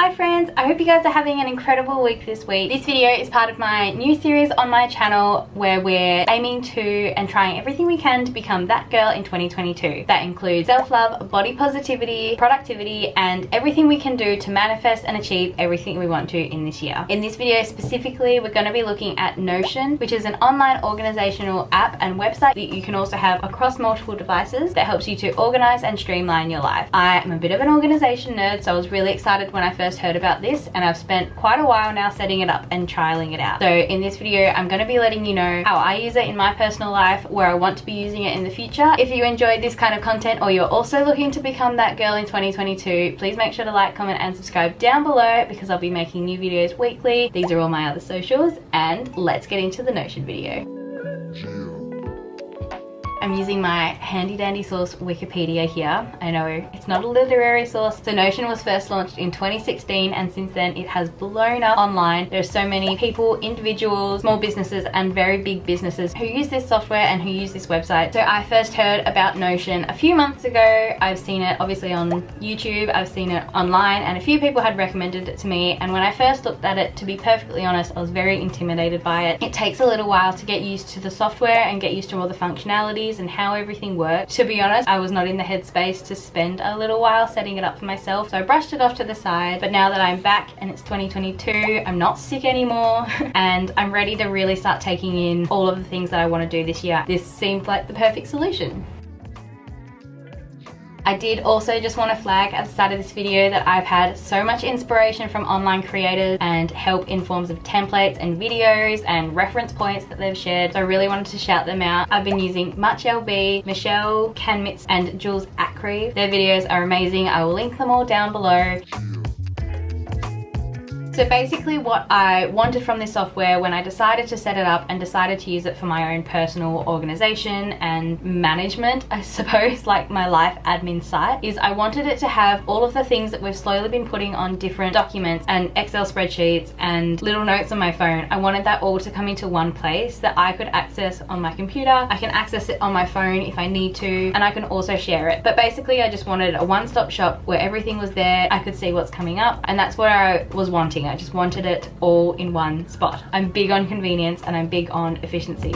Hi friends, I hope you guys are having an incredible week this week. This video is part of my new series on my channel where we're aiming to and trying everything we can to become that girl in 2022. That includes self-love, body positivity, productivity, and everything we can do to manifest and achieve everything we want to in this year. In this video specifically, we're going to be looking at Notion, which is an online organizational app and website that you can also have across multiple devices that helps you to organize and streamline your life. I am a bit of an organization nerd, so I was really excited when I first heard about this, and I've spent quite a while now setting it up and trialing it out. So in this video, I'm going to be letting you know how I use it in my personal life, where I want to be using it in the future. If you enjoyed this kind of content or you're also looking to become that girl in 2022, please make sure to like, comment, and subscribe down below because I'll be making new videos weekly. These are all my other socials, and let's get into the Notion video. I'm using my handy dandy source Wikipedia here. I know it's not a literary source. So Notion was first launched in 2016, and since then it has blown up online. There's so many people, individuals, small businesses, and very big businesses who use this software and who use this website. So I first heard about Notion a few months ago. I've seen it obviously on YouTube, I've seen it online, and a few people had recommended it to me. And when I first looked at it, to be perfectly honest, I was very intimidated by it. It takes a little while to get used to the software and get used to all the functionalities and how everything works. To be honest, I was not in the headspace to spend a little while setting it up for myself, so I brushed it off to the side. But now that I'm back and it's 2022, I'm not sick anymore and I'm ready to really start taking in all of the things that I want to do this year. This seemed like the perfect solution. I did also just want to flag at the start of this video that I've had so much inspiration from online creators and help in forms of templates and videos and reference points that they've shared. So I really wanted to shout them out. I've been using MuchLB, Michelle Canmitz, and Jules Ackreve. Their videos are amazing. I will link them all down below. So basically what I wanted from this software when I decided to set it up and decided to use it for my own personal organization and management, I suppose, like my life admin site, is I wanted it to have all of the things that we've slowly been putting on different documents and Excel spreadsheets and little notes on my phone. I wanted that all to come into one place that I could access on my computer. I can access it on my phone if I need to, and I can also share it. But basically I just wanted a one-stop shop where everything was there. I could see what's coming up, and that's what I was wanting. I just wanted it all in one spot. I'm big on convenience and I'm big on efficiency.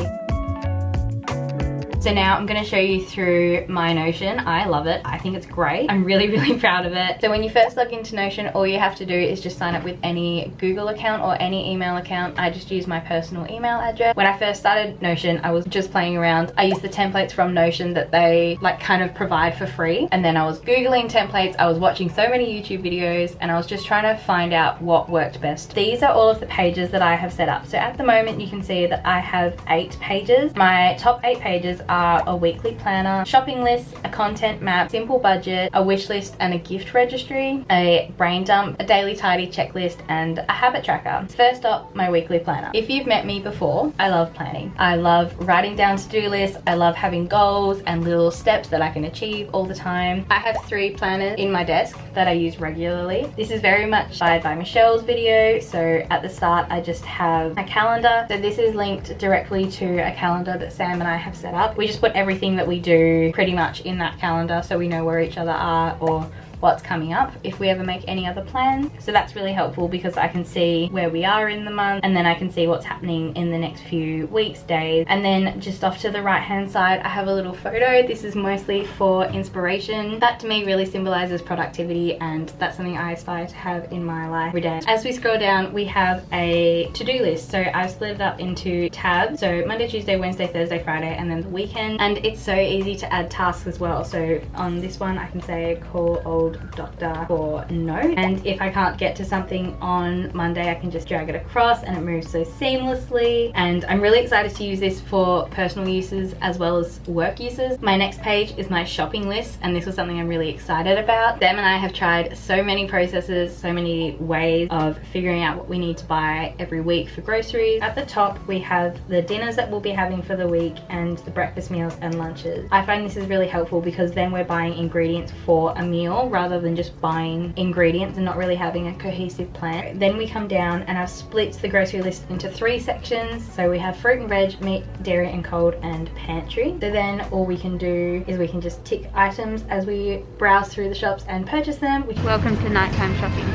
So now I'm going to show you through my Notion. I love it. I think it's great. I'm really proud of it. So when you first log into Notion, all you have to do is just sign up with any Google account or any email account. I just use my personal email address. When I first started Notion, I was just playing around. I used the templates from Notion that they like kind of provide for free. And then I was Googling templates. I was watching so many YouTube videos, and I was just trying to find out what worked best. These are all of the pages that I have set up. So at the moment you can see that I have 8 pages. My top 8 pages are a weekly planner, shopping list, a content map, simple budget, a wish list and a gift registry, a brain dump, a daily tidy checklist, and a habit tracker. First up, my weekly planner. If you've met me before, I love planning. I love writing down to-do lists. I love having goals and little steps that I can achieve all the time. I have 3 planners in my desk that I use regularly. This is very much inspired by Michelle's video. So at the start, I just have a calendar. So this is linked directly to a calendar that Sam and I have set up. We just put everything that we do pretty much in that calendar so we know where each other are or what's coming up if we ever make any other plans. So that's really helpful because I can see where we are in the month, and then I can see what's happening in the next few weeks, days. And then just off to the right hand side, I have a little photo. This is mostly for inspiration. That to me really symbolizes productivity, and that's something I aspire to have in my life every day. As we scroll down, we have a to-do list. So I've split it up into tabs. So Monday, Tuesday, Wednesday, Thursday, Friday, and then the weekend. And it's so easy to add tasks as well. So on this one, I can say call old doctor for note, and if I can't get to something on Monday, I can just drag it across and it moves so seamlessly. And I'm really excited to use this for personal uses as well as work uses. My next page is my shopping list, and this was something I'm really excited about. Sam and I have tried so many processes, so many ways of figuring out what we need to buy every week for groceries. At the top we have the dinners that we'll be having for the week and the breakfast meals and lunches. I find this is really helpful because then we're buying ingredients for a meal rather than just buying ingredients and not really having a cohesive plan. Then we come down and I've split the grocery list into 3 sections. So we have fruit and veg, meat, dairy and cold, and pantry. So then all we can do is we can just tick items as we browse through the shops and purchase them. Welcome to nighttime shopping.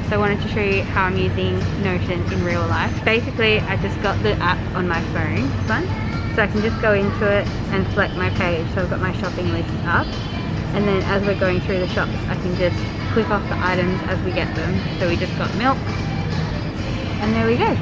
So I wanted to show you how I'm using Notion in real life. Basically, I just got the app on my phone, so I can just go into it and select my page. So I've got my shopping list up, and then as we're going through the shops, I can just click off the items as we get them. So we just got milk, and there we go.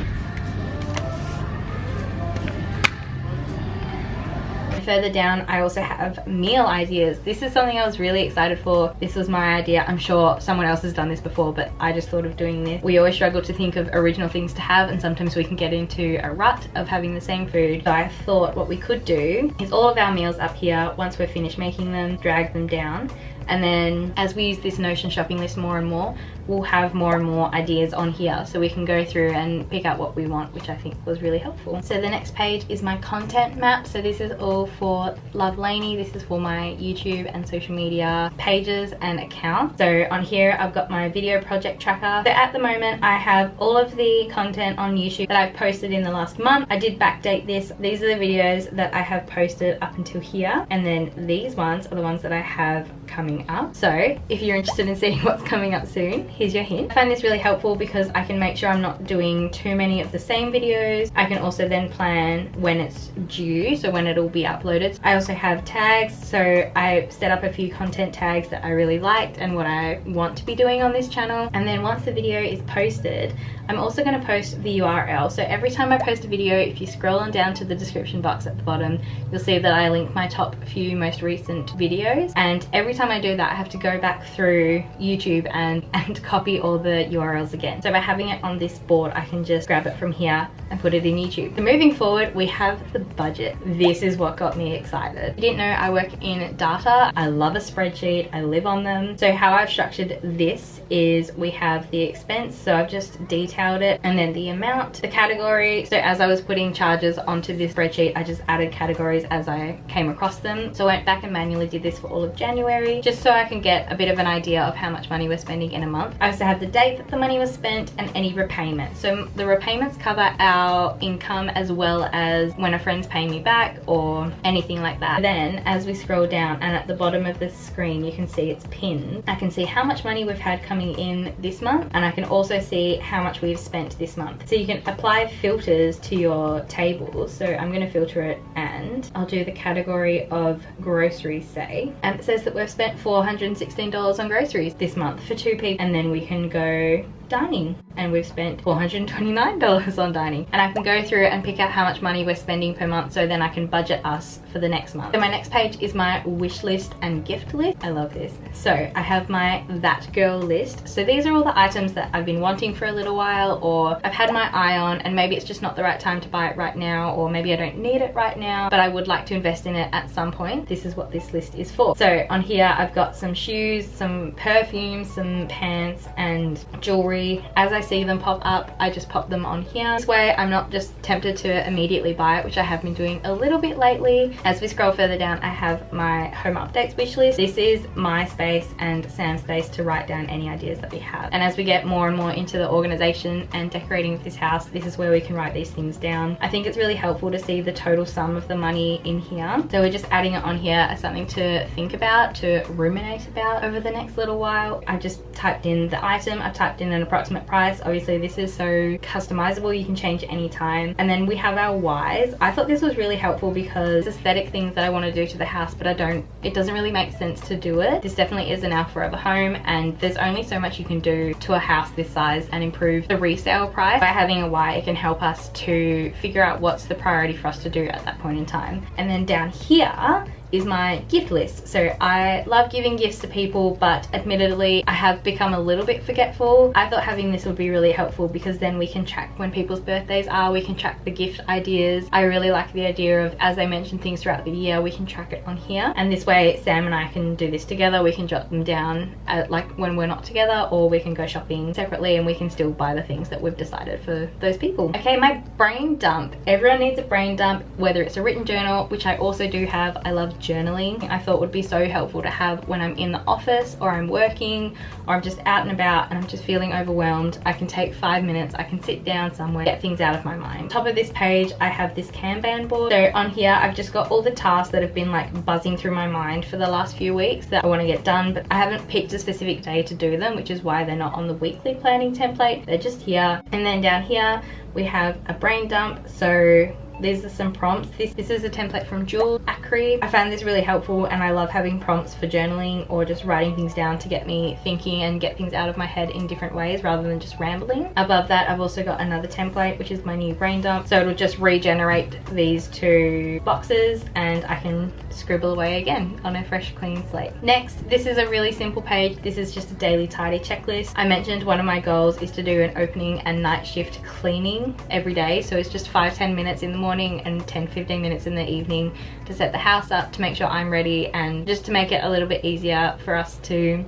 Further down, I also have meal ideas. This is something I was really excited for. This was my idea. I'm sure someone else has done this before, but I just thought of doing this. We always struggle to think of original things to have, and sometimes we can get into a rut of having the same food. So I thought what we could do is all of our meals up here, once we're finished making them, drag them down. And then as we use this Notion shopping list more and more, we'll have more and more ideas on here, so we can go through and pick out what we want, which I think was really helpful. So the next page is my content map. So this is all for Love Lainey. This is for my YouTube and social media pages and accounts. So on here I've got my video project tracker. So at the moment I have all of the content on YouTube that I've posted in the last month. I did backdate this. These are the videos that I have posted up until here, and then these ones are the ones that I have coming up. So if you're interested in seeing what's coming up soon, here's your hint. I find this really helpful because I can make sure I'm not doing too many of the same videos. I can also then plan when it's due, so when it'll be uploaded. I also have tags, so I set up a few content tags that I really liked and what I want to be doing on this channel. And then once the video is posted, I'm also going to post the URL. So every time I post a video, if you scroll on down to the description box at the bottom, you'll see that I link my top few most recent videos. And every time I do that, I have to go back through YouTube and copy all the URLs again. So by having it on this board, I can just grab it from here and put it in YouTube. So moving forward, we have the budget. This is what got me excited. If you didn't know, I work in data. I love a spreadsheet. I live on them. So how I've structured this is we have the expense. So I've just detailed it, and then the amount, the category. So as I was putting charges onto this spreadsheet, I just added categories as I came across them. So I went back and manually did this for all of January, just so I can get a bit of an idea of how much money we're spending in a month. I also have the date that the money was spent and any repayment. So the repayments cover our income as well as when a friend's paying me back or anything like that. Then as we scroll down, and at the bottom of the screen you can see it's pinned, I can see how much money we've had coming in this month, and I can also see how much we've spent this month. So you can apply filters to your tables. So I'm going to filter it, and I'll do the category of groceries, say, and it says that we've spent $416 on groceries this month for 2 people, and then we can go dining, and we've spent $429 on dining, and I can go through and pick out how much money we're spending per month, so then I can budget us for the next month. So my next page is my wish list and gift list. I love this. So I have my that girl list. So these are all the items that I've been wanting for a little while, or I've had my eye on, and maybe it's just not the right time to buy it right now, or maybe I don't need it right now, but I would like to invest in it at some point. This is what this list is for. So on here I've got some shoes, some perfumes, some pants, and jewelry. As I see them pop up, I just pop them on here. This way I'm not just tempted to immediately buy it, which I have been doing a little bit lately. As we scroll further down, I have my home updates wish list. This is my space and Sam's space to write down any ideas that we have. And as we get more and more into the organization and decorating of this house, this is where we can write these things down. I think it's really helpful to see the total sum of the money in here. So we're just adding it on here as something to think about, to ruminate about over the next little while. I've just typed in the item, I've typed in an approximate price. Obviously this is so customizable, you can change any time. And then we have our whys. I thought this was really helpful because aesthetic things that I want to do to the house, but it doesn't really make sense to do it. This definitely isn't our forever home, and there's only so much you can do to a house this size and improve the resale price. By having a why, it can help us to figure out what's the priority for us to do at that point in time. And then down here is my gift list. So I love giving gifts to people, but admittedly I have become a little bit forgetful. I thought having this would be really helpful because then we can track when people's birthdays are, we can track the gift ideas. I really like the idea of, as they mention things throughout the year, we can track it on here, and this way Sam and I can do this together. We can jot them down at, like, when we're not together, or we can go shopping separately and we can still buy the things that we've decided for those people. Okay, my brain dump. Everyone needs a brain dump, whether it's a written journal, which I also do have. I love journaling. I thought would be so helpful to have when I'm in the office or I'm working or I'm just out and about and I'm just feeling overwhelmed. I can take 5 minutes, I can sit down somewhere, get things out of my mind. Top of this page, I have this Kanban board. So on here, I've just got all the tasks that have been like buzzing through my mind for the last few weeks that I want to get done, but I haven't picked a specific day to do them, which is why they're not on the weekly planning template. They're just here. And then down here, we have a brain dump. So these are some prompts. This is a template from Jules Acri. I found this really helpful and I love having prompts for journaling or just writing things down to get me thinking and get things out of my head in different ways rather than just rambling. Above that, I've also got another template, which is my new brain dump. So it'll just regenerate these 2 boxes and I can scribble away again on a fresh, clean slate. Next, this is a really simple page. This is just a daily tidy checklist. I mentioned one of my goals is to do an opening and night shift cleaning every day. So it's just 5-10 minutes in the morning and 10-15 minutes in the evening to set the house up, to make sure I'm ready, and just to make it a little bit easier for us to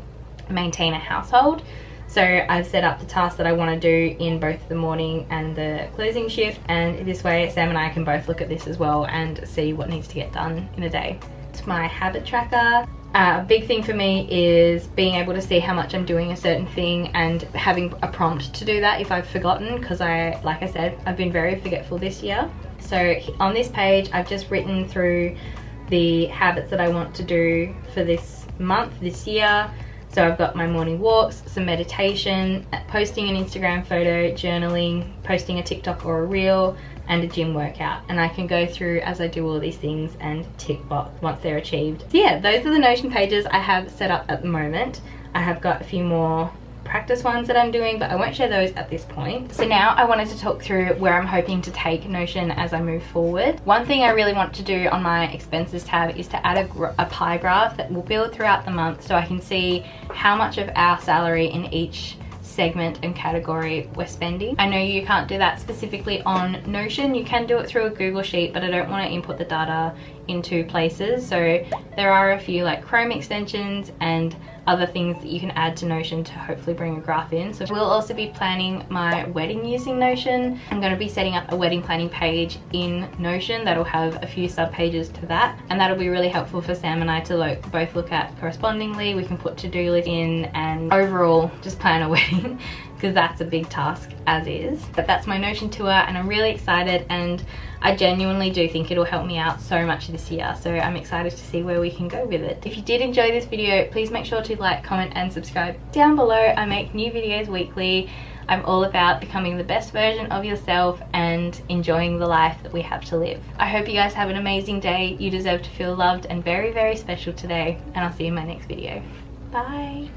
maintain a household. So I've set up the tasks that I want to do in both the morning and the closing shift, and this way Sam and I can both look at this as well and see what needs to get done in a day. It's my habit tracker. A big thing for me is being able to see how much I'm doing a certain thing and having a prompt to do that if I've forgotten, because like I said, I've been very forgetful this year. So on this page, I've just written through the habits that I want to do for this month, this year. So I've got my morning walks, some meditation, posting an Instagram photo, journaling, posting a TikTok or a reel, and a gym workout. And I can go through as I do all these things and tick box once they're achieved. So yeah, those are the Notion pages I have set up at the moment. I have got a few more practice ones that I'm doing, but I won't share those at this point. So now I wanted to talk through where I'm hoping to take Notion as I move forward. One thing I really want to do on my expenses tab is to add a pie graph that will build throughout the month so I can see how much of our salary in each segment and category we're spending. I know you can't do that specifically on Notion. You can do it through a Google Sheet, but I don't want to input the data into places. So there are a few like Chrome extensions and other things that you can add to Notion to hopefully bring a graph in. So we'll also be planning my wedding using Notion. I'm going to be setting up a wedding planning page in Notion that'll have a few sub pages to that, and that'll be really helpful for Sam and I to both look at correspondingly. We can put to-do list in and overall just plan a wedding because that's a big task as is. But that's my Notion tour and I'm really excited, and I genuinely do think it'll help me out so much this year. So I'm excited to see where we can go with it. If you did enjoy this video, please make sure to like, comment and subscribe down below. I make new videos weekly. I'm all about becoming the best version of yourself and enjoying the life that we have to live. I hope you guys have an amazing day. You deserve to feel loved and very, very special today, and I'll see you in my next video. Bye.